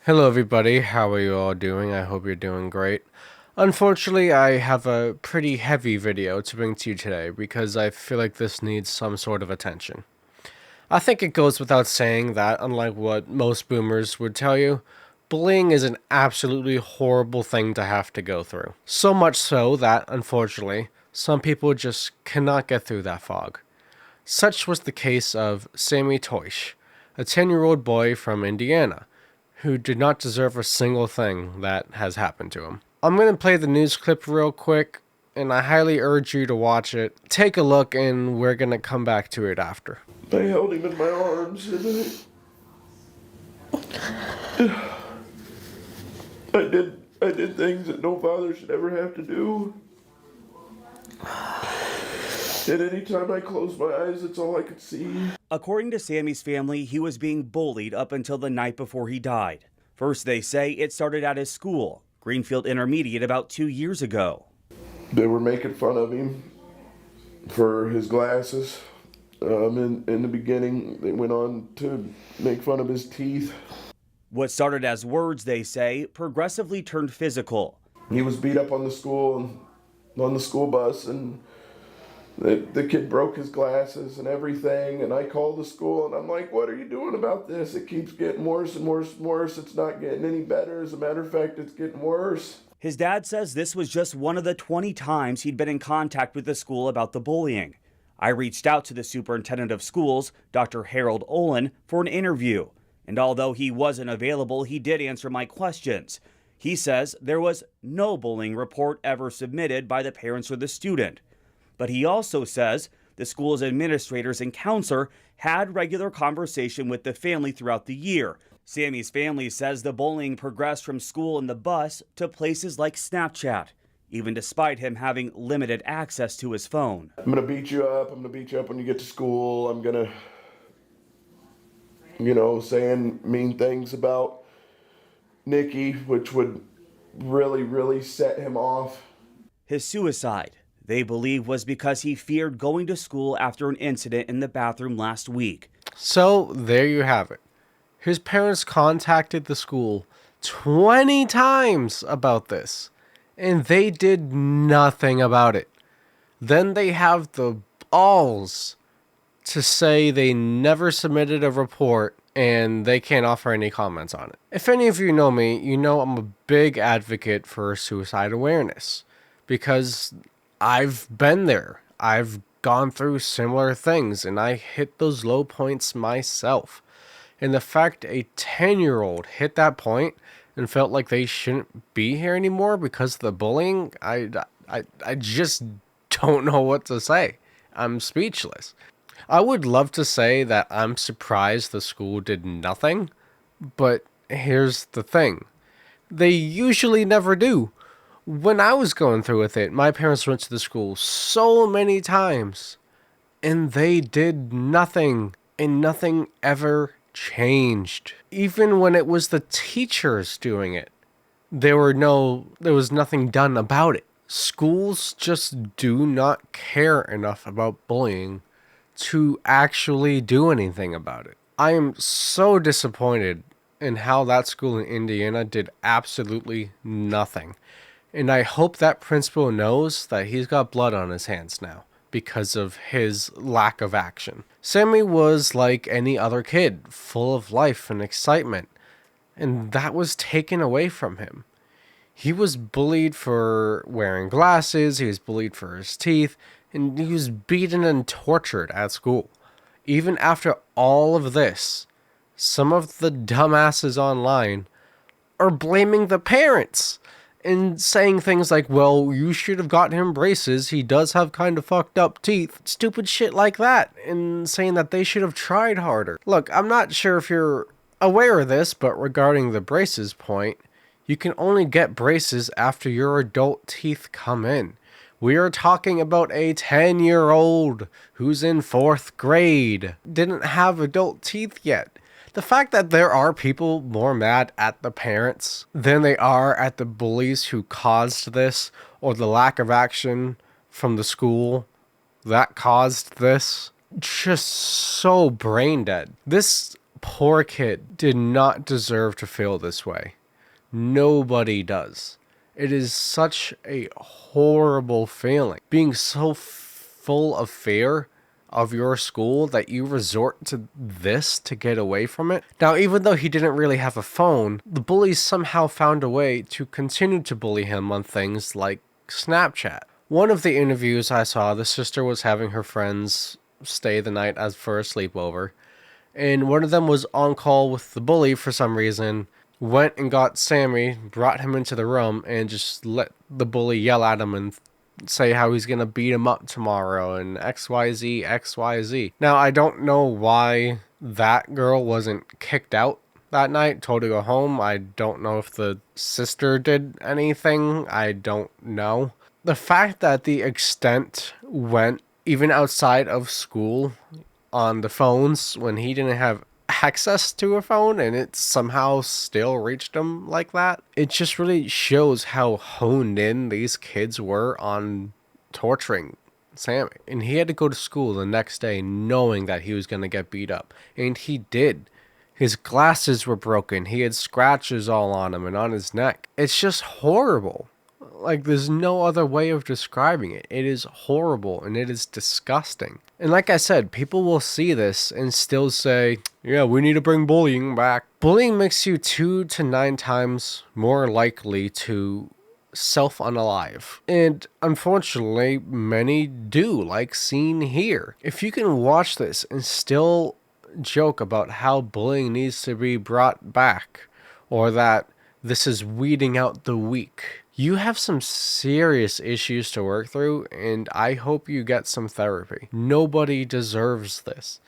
Hello everybody, how are you all doing? I hope you're doing great. Unfortunately, I have a pretty heavy video to bring to you today because I feel like this needs some sort of attention. I think it goes without saying that, unlike what most boomers would tell you, bullying is an absolutely horrible thing to have to go through. So much so that, unfortunately, some people just cannot get through that fog. Such was the case of Sammy Teusch, a 10-year-old boy from Indiana, who did not deserve a single thing that has happened to him. I'm going to play the news clip real quick, and I highly urge you to watch it. Take a look, and we're going to come back to it after. I held him in my arms and I did things that no father should ever have to do. And anytime I closed my eyes, that's all I could see. According to Sammy's family, he was being bullied up until the night before he died. First, they say it started at his school, Greenfield Intermediate, about 2 years ago. They were making fun of him for his glasses. In the beginning, they went on to make fun of his teeth. What started as words, they say, progressively turned physical. He was beat up on the school bus, and the kid broke his glasses and everything. And I called the school, and I'm like, "What are you doing about this? It keeps getting worse and worse and worse. It's not getting any better. As a matter of fact, it's getting worse." His dad says this was just one of the 20 times he'd been in contact with the school about the bullying. I reached out to the superintendent of schools, Dr. Harold Olin, for an interview. And although he wasn't available, he did answer my questions. He says there was no bullying report ever submitted by the parents or the student. But he also says the school's administrators and counselor had regular conversation with the family throughout the year. Sammy's family says the bullying progressed from school and the bus to places like Snapchat, even despite him having limited access to his phone. I'm gonna beat you up. I'm gonna beat you up when you get to school. I'm gonna, saying mean things about Nikki, which would really set him off. His suicide, they believe, was because he feared going to school after an incident in the bathroom last week. So, there you have it. His parents contacted the school 20 times about this, and they did nothing about it. Then they have the balls to say they never submitted a report and they can't offer any comments on it. If any of you know me, you know I'm a big advocate for suicide awareness because I've been there. I've gone through similar things and I hit those low points myself. And the fact a 10-year-old hit that point and felt like they shouldn't be here anymore because of the bullying, I just don't know what to say. I'm speechless. I would love to say that I'm surprised the school did nothing, but here's the thing. They usually never do. When I was going through with it, my parents went to the school so many times, and they did nothing, and nothing ever changed. Even when it was the teachers doing it, there was nothing done about it. Schools just do not care enough about bullying to actually do anything about it. I am so disappointed in how that school in Indiana did absolutely nothing. And I hope that principal knows that he's got blood on his hands now because of his lack of action. Sammy was like any other kid, full of life and excitement, and that was taken away from him. He was bullied for wearing glasses, he was bullied for his teeth, and he was beaten and tortured at school. Even after all of this, some of the dumbasses online are blaming the parents and saying things like, well, you should have gotten him braces, he does have kind of fucked up teeth, stupid shit like that, and saying that they should have tried harder. Look, I'm not sure if you're aware of this, but regarding the braces point, you can only get braces after your adult teeth come in. We are talking about a 10-year-old who's in 4th grade, didn't have adult teeth yet. The fact that there are people more mad at the parents than they are at the bullies who caused this, or the lack of action from the school that caused this, just so brain dead. This poor kid did not deserve to feel this way. Nobody does. It is such a horrible feeling. Being so full of fear of your school that you resort to this to get away from it. Now, even though he didn't really have a phone, the bullies somehow found a way to continue to bully him on things like Snapchat. One of the interviews I saw, the sister was having her friends stay the night as for a sleepover, and one of them was on call with the bully for some reason, went and got Sammy, brought him into the room, and just let the bully yell at him and say how he's gonna beat him up tomorrow and XYZ, XYZ. Now, I don't know why that girl wasn't kicked out that night, told to go home. I don't know if the sister did anything. I don't know. The fact that the extent went even outside of school on the phones when he didn't have access to a phone and it somehow still reached him like that, it just really shows how honed in these kids were on torturing Sammy. And he had to go to school the next day knowing that he was going to get beat up, and he did. His glasses were broken, he had scratches all on him and on his neck. It's just horrible. Like, there's no other way of describing it. It is horrible and it is disgusting. And like I said, people will see this and still say, yeah, we need to bring bullying back. Bullying makes you 2 to 9 times more likely to self-unalive. And unfortunately, many do, like seen here. If you can watch this and still joke about how bullying needs to be brought back, or that this is weeding out the weak, you have some serious issues to work through, and I hope you get some therapy. Nobody deserves this.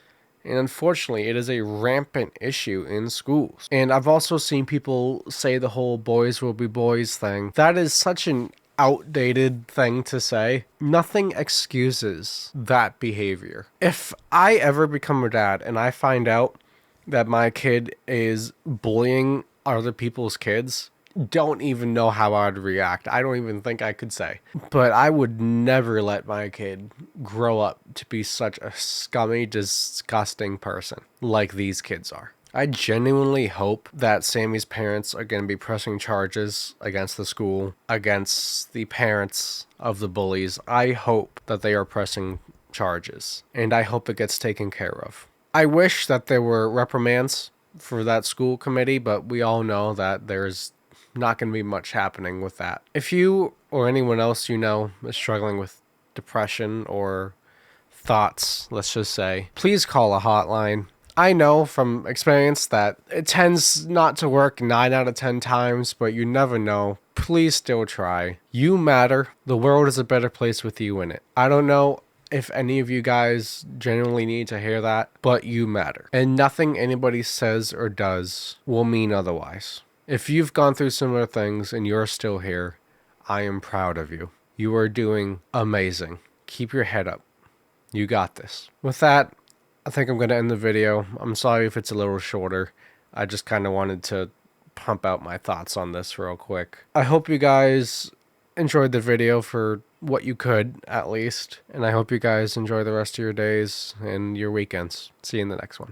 And unfortunately, it is a rampant issue in schools. And I've also seen people say the whole boys will be boys thing. That is such an outdated thing to say. Nothing excuses that behavior. If I ever become a dad and I find out that my kid is bullying other people's kids, don't even know how I'd react. I don't even think I could say. But I would never let my kid grow up to be such a scummy, disgusting person like these kids are. I genuinely hope that Sammy's parents are going to be pressing charges against the school, against the parents of the bullies. I hope that they are pressing charges, and I hope it gets taken care of. I wish that there were reprimands for that school committee, but we all know that there's not going to be much happening with that. If you or anyone else you know is struggling with depression or thoughts, let's just say, please call a hotline. I know from experience that it tends not to work 9 out of 10 times, but you never know. Please still try. You matter. The world is a better place with you in it. I don't know if any of you guys genuinely need to hear that, but you matter. And nothing anybody says or does will mean otherwise. If you've gone through similar things and you're still here, I am proud of you. You are doing amazing. Keep your head up. You got this. With that, I think I'm going to end the video. I'm sorry if it's a little shorter. I just kind of wanted to pump out my thoughts on this real quick. I hope you guys enjoyed the video for what you could, at least. And I hope you guys enjoy the rest of your days and your weekends. See you in the next one.